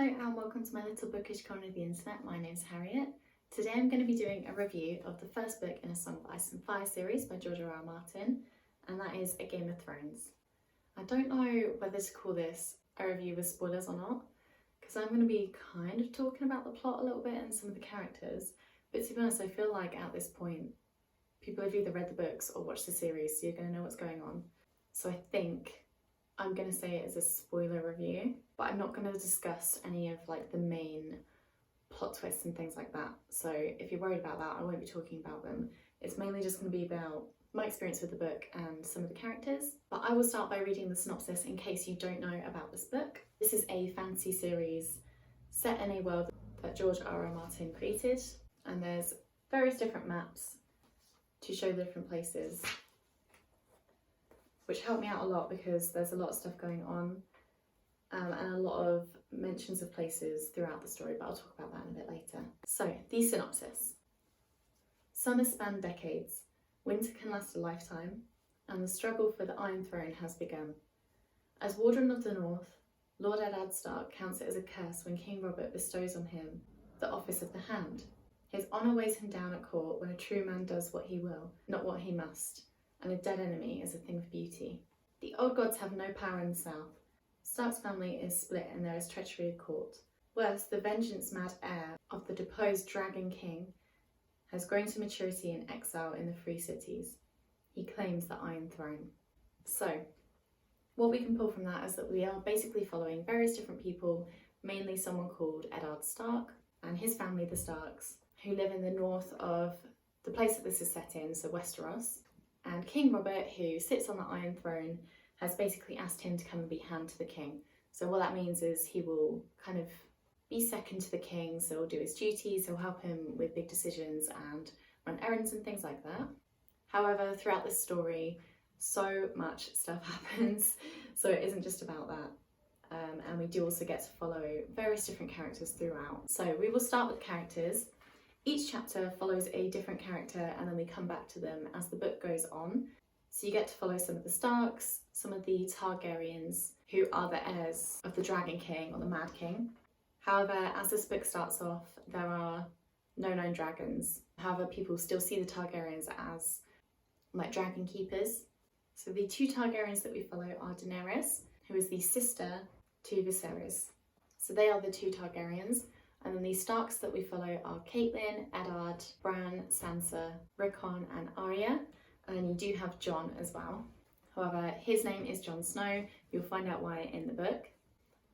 Hello and welcome to my little bookish corner of the internet. My name's Harriet. Today I'm going to be doing a review of the first book in A Song of Ice and Fire series by George R.R. Martin, and that is A Game of Thrones. I don't know whether to call this a review with spoilers or not, because I'm going to be kind of talking about the plot a little bit and some of the characters, but to be honest I feel like at this point people have either read the books or watched the series, so you're going to know what's going on. So I think I'm going to say it as a spoiler review, but I'm not going to discuss any of like the main plot twists and things like that. So if you're worried about that, I won't be talking about them. It's mainly just going to be about my experience with the book and some of the characters. But I will start by reading the synopsis in case you don't know about this book. This is a fantasy series set in a world that George R.R. Martin created, and there's various different maps to show the different places, which helped me out a lot because there's a lot of stuff going on and a lot of mentions of places throughout the story, but I'll talk about that in a bit later. So, the synopsis. Summers span decades, winter can last a lifetime, and the struggle for the Iron Throne has begun. As Warden of the North, Lord Eddard Stark counts it as a curse when King Robert bestows on him the office of the Hand. His honour weighs him down at court when a true man does what he will, not what he must, and a dead enemy is a thing of beauty. The old gods have no power in the south. Stark's family is split and there is treachery at court. Worse, the vengeance-mad heir of the deposed Dragon King has grown to maturity in exile in the free cities. He claims the Iron Throne. So, what we can pull from that is that we are basically following various different people, mainly someone called Eddard Stark and his family, the Starks, who live in the north of the place that this is set in, so Westeros. And King Robert, who sits on the Iron Throne, has basically asked him to come and be hand to the king. So what that means is he will kind of be second to the king, so he'll do his duties, he'll help him with big decisions and run errands and things like that. However, throughout this story, so much stuff happens, so it isn't just about that. And we do also get to follow various different characters throughout. So we will start with characters. Each chapter follows a different character and then we come back to them as the book goes on. So you get to follow some of the Starks, some of the Targaryens, who are the heirs of the Dragon King or the Mad King. However, as this book starts off, there are no known dragons. However, people still see the Targaryens as like dragon keepers. So the two Targaryens that we follow are Daenerys, who is the sister to Viserys. So they are the two Targaryens. And then the Starks that we follow are Catelyn, Eddard, Bran, Sansa, Rickon and Arya. And then you do have Jon as well. However, his name is Jon Snow. You'll find out why in the book.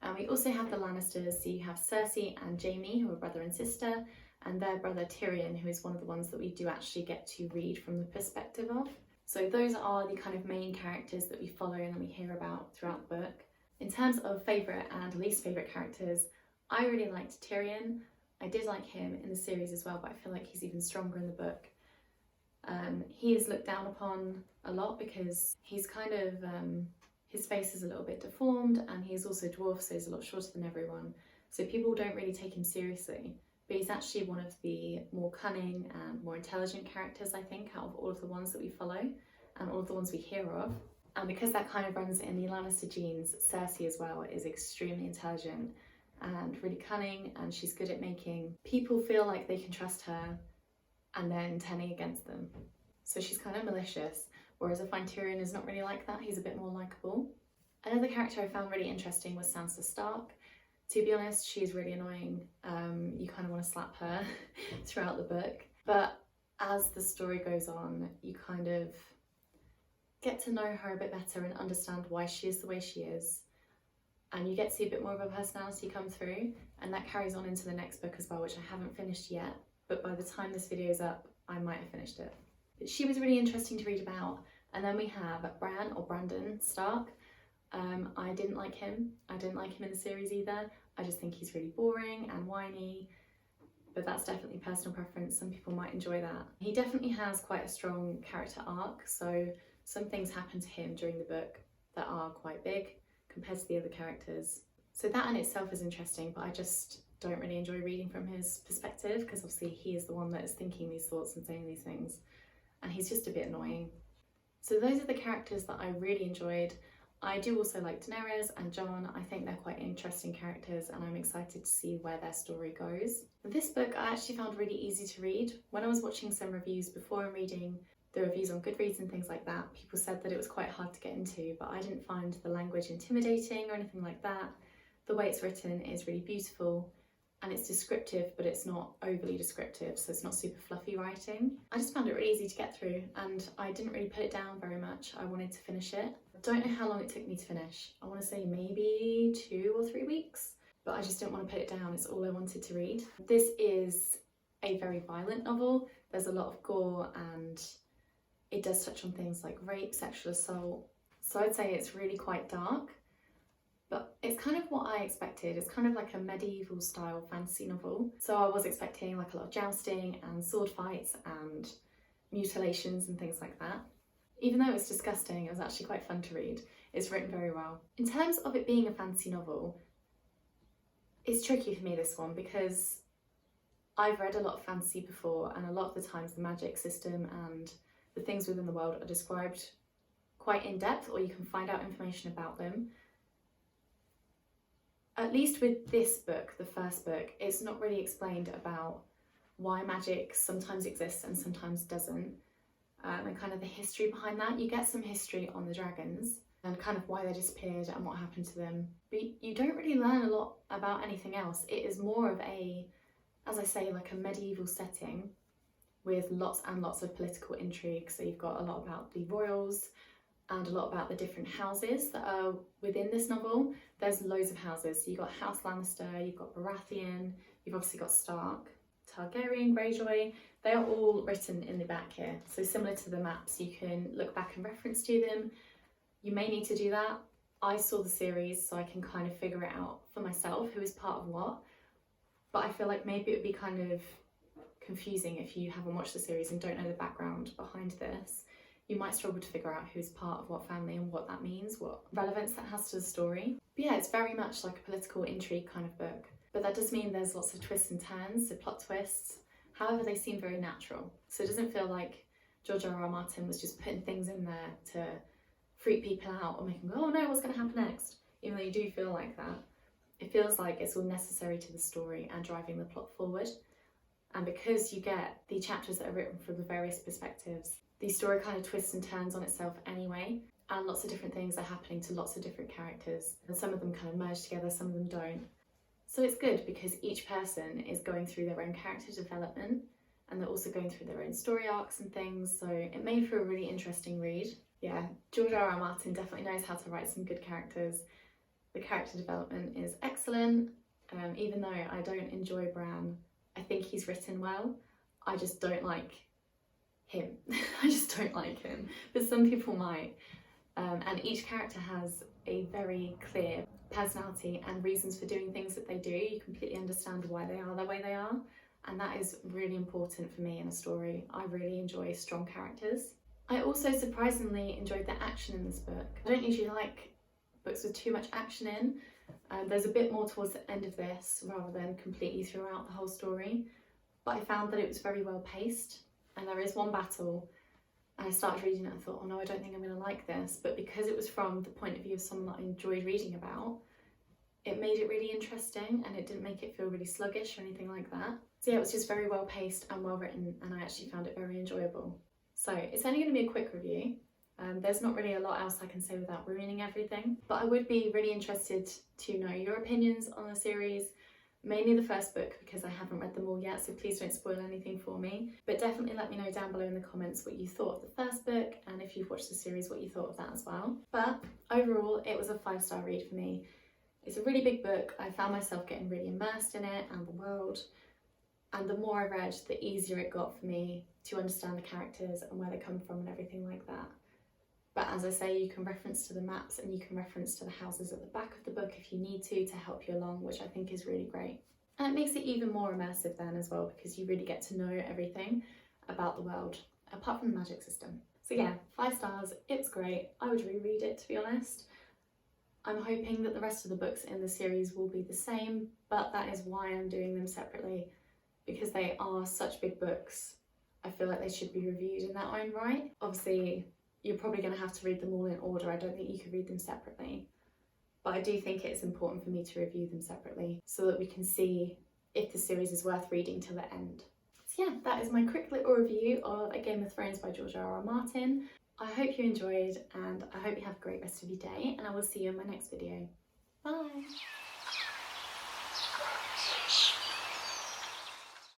And we also have the Lannisters. So you have Cersei and Jaime, who are brother and sister, and their brother Tyrion, who is one of the ones that we do actually get to read from the perspective of. So those are the kind of main characters that we follow and that we hear about throughout the book. In terms of favourite and least favourite characters, I really liked Tyrion. I did like him in the series as well, but I feel like he's even stronger in the book. He is looked down upon a lot because he's kind of, his face is a little bit deformed and he's also dwarf, so he's a lot shorter than everyone. So people don't really take him seriously, but he's actually one of the more cunning and more intelligent characters, I think, out of all of the ones that we follow and all of the ones we hear of. And because that kind of runs in the Lannister genes, Cersei as well is extremely intelligent and really cunning, and she's good at making people feel like they can trust her and then turning against them. So she's kind of malicious, whereas I find Tyrion is not really like that. He's a bit more likeable. Another character I found really interesting was Sansa Stark. To be honest, she's really annoying. You kind of want to slap her throughout the book. But as the story goes on, you kind of get to know her a bit better and understand why she is the way she is. And you get to see a bit more of her personality come through, and that carries on into the next book as well, which I haven't finished yet, but by the time this video is up, I might have finished it. But she was really interesting to read about. And then we have Bran or Brandon Stark. I didn't like him. I didn't like him in the series either. I just think he's really boring and whiny, but that's definitely personal preference. Some people might enjoy that. He definitely has quite a strong character arc, so some things happen to him during the book that are quite big compared to the other characters. So that in itself is interesting, but I just don't really enjoy reading from his perspective because obviously he is the one that is thinking these thoughts and saying these things, and he's just a bit annoying. So those are the characters that I really enjoyed. I do also like Daenerys and Jon. I think they're quite interesting characters and I'm excited to see where their story goes. This book I actually found really easy to read. When I was watching some reviews before and reading the reviews on Goodreads and things like that, people said that it was quite hard to get into, but I didn't find the language intimidating or anything like that. The way it's written is really beautiful and it's descriptive, but it's not overly descriptive, so it's not super fluffy writing. I just found it really easy to get through and I didn't really put it down very much. I wanted to finish it. Don't know how long it took me to finish. I want to say maybe 2 or 3 weeks, but I just didn't want to put it down. It's all I wanted to read. This is a very violent novel. There's a lot of gore and it does touch on things like rape, sexual assault. So I'd say it's really quite dark, but it's kind of what I expected. It's kind of like a medieval style fantasy novel. So I was expecting like a lot of jousting and sword fights and mutilations and things like that. Even though it's disgusting, it was actually quite fun to read. It's written very well. In terms of it being a fantasy novel, it's tricky for me, this one, because I've read a lot of fantasy before and a lot of the times the magic system and the things within the world are described quite in depth, or you can find out information about them. At least with this book, the first book, it's not really explained about why magic sometimes exists and sometimes doesn't. And kind of the history behind that. You get some history on the dragons and kind of why they disappeared and what happened to them. But you don't really learn a lot about anything else. It is more of a, as I say, like a medieval setting with lots and lots of political intrigue. So you've got a lot about the royals and a lot about the different houses that are within this novel. There's loads of houses. So you've got House Lannister, you've got Baratheon, you've obviously got Stark, Targaryen, Greyjoy. They are all written in the back here. So similar to the maps, you can look back and reference to them. You may need to do that. I saw the series so I can kind of figure it out for myself, who is part of what. But I feel like maybe it would be kind of confusing if you haven't watched the series and don't know the background behind this. You might struggle to figure out who's part of what family and what that means, what relevance that has to the story. But yeah, it's very much like a political intrigue kind of book. But that does mean there's lots of twists and turns, so plot twists. However, they seem very natural. So it doesn't feel like George R.R. Martin was just putting things in there to freak people out or make them go, oh no, what's going to happen next? Even though you do feel like that. It feels like it's all necessary to the story and driving the plot forward. And because you get the chapters that are written from the various perspectives, the story kind of twists and turns on itself anyway. And lots of different things are happening to lots of different characters. And some of them kind of merge together, some of them don't. So it's good because each person is going through their own character development and they're also going through their own story arcs and things. So it made for a really interesting read. Yeah, George R.R. Martin definitely knows how to write some good characters. The character development is excellent. Even though I don't enjoy Bran, I think he's written well. I just don't like him. I just don't like him. But some people might. And each character has a very clear personality and reasons for doing things that they do. You completely understand why they are the way they are. And that is really important for me in a story. I really enjoy strong characters. I also surprisingly enjoyed the action in this book. I don't usually like books with too much action in. There's a bit more towards the end of this rather than completely throughout the whole story. But I found that it was very well paced. And there is one battle and I started reading it and thought, oh no, I don't think I'm going to like this. But because it was from the point of view of someone that I enjoyed reading about, it made it really interesting and it didn't make it feel really sluggish or anything like that. So yeah, it was just very well paced and well written and I actually found it very enjoyable. So it's only going to be a quick review. There's not really a lot else I can say without ruining everything. But I would be really interested to know your opinions on the series. Mainly the first book because I haven't read them all yet, so please don't spoil anything for me. But definitely let me know down below in the comments what you thought of the first book and if you've watched the series, what you thought of that as well. But overall, it was a 5-star read for me. It's a really big book. I found myself getting really immersed in it and the world. And the more I read, the easier it got for me to understand the characters and where they come from and everything like that. But as I say, you can reference to the maps and you can reference to the houses at the back of the book if you need to help you along, which I think is really great. And it makes it even more immersive then as well because you really get to know everything about the world, apart from the magic system. So yeah, 5 stars, it's great. I would reread it, to be honest. I'm hoping that the rest of the books in the series will be the same, but that is why I'm doing them separately because they are such big books. I feel like they should be reviewed in their own right. Obviously, you're probably going to have to read them all in order. I don't think you could read them separately. But I do think it's important for me to review them separately so that we can see if the series is worth reading till the end. So yeah, that is my quick little review of A Game of Thrones by George R.R. Martin. I hope you enjoyed, and I hope you have a great rest of your day, and I will see you in my next video. Bye!